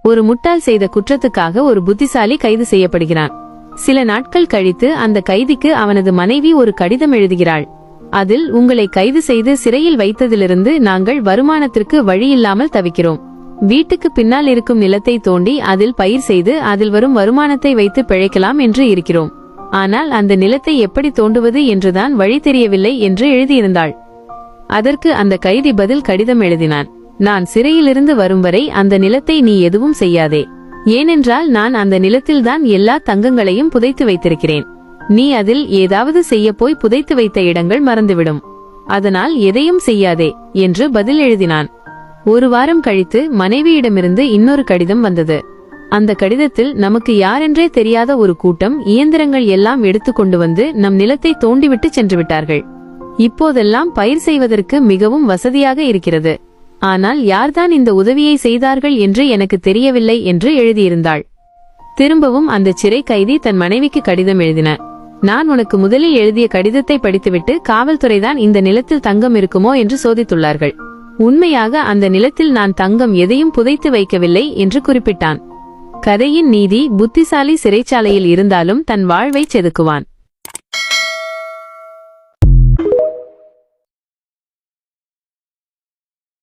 ஒரு முட்டாள் செய்த குற்றத்துக்காக ஒரு புத்திசாலி கைது செய்யப்படுகிறான். சில நாட்கள் கழித்து அந்த கைதிக்கு அவனது மனைவி ஒரு கடிதம் எழுதுகிறாள். அதில், உங்களை கைது செய்து சிறையில் வைத்ததிலிருந்து நாங்கள் வருமானத்திற்கு வழியில்லாமல் தவிக்கிறோம். வீட்டுக்கு பின்னால் இருக்கும் நிலத்தை தோண்டி அதில் பயிர் செய்து அதில் வரும் வருமானத்தை வைத்து பிழைக்கலாம் என்று இருக்கிறோம். ஆனால் அந்த நிலத்தை எப்படி தோண்டுவது என்றுதான் வழி தெரியவில்லை என்று எழுதியிருந்தாள். அதற்கு அந்த கைதி பதில் கடிதம் எழுதினான். நான் சிறையிலிருந்து வரும் வரை அந்த நிலத்தை நீ எதுவும் செய்யாதே. ஏனென்றால் நான் அந்த நிலத்தில்தான் எல்லா தங்கங்களையும் புதைத்து வைத்திருக்கிறேன். நீ அதில் ஏதாவது செய்ய போய் புதைத்து வைத்த இடங்கள் மறந்துவிடும். அதனால் எதையும் செய்யாதே என்று பதில் எழுதினான். ஒரு வாரம் கழித்து மனைவியிடமிருந்து இன்னொரு கடிதம் வந்தது. அந்த கடிதத்தில், நமக்கு யாரென்றே தெரியாத ஒரு கூட்டம் இயந்திரங்கள் எல்லாம் எடுத்து கொண்டு வந்து நம் நிலத்தை தோண்டிவிட்டு சென்று விட்டார்கள். இப்போதெல்லாம் பயிர் செய்வதற்கு மிகவும் வசதியாக இருக்கிறது. ஆனால் யார்தான் இந்த உதவியை செய்தார்கள் என்று எனக்கு தெரியவில்லை என்று எழுதியிருந்தாள். திரும்பவும் அந்த சிறை கைதி தன் மனைவிக்கு கடிதம் எழுதினார். நான் உனக்கு முதலில் எழுதிய கடிதத்தை படித்துவிட்டு காவல்துறைதான் இந்த நிலத்தில் தங்கம் இருக்குமோ என்று சோதித்துள்ளார்கள். உண்மையாக அந்த நிலத்தில் நான் தங்கம் எதையும் புதைத்து வைக்கவில்லை என்று குறிப்பிட்டான். கதையின் நீதி, புத்திசாலி சிறைச்சாலையில் இருந்தாலும் தன் வாழ்வை செதுக்குவான்.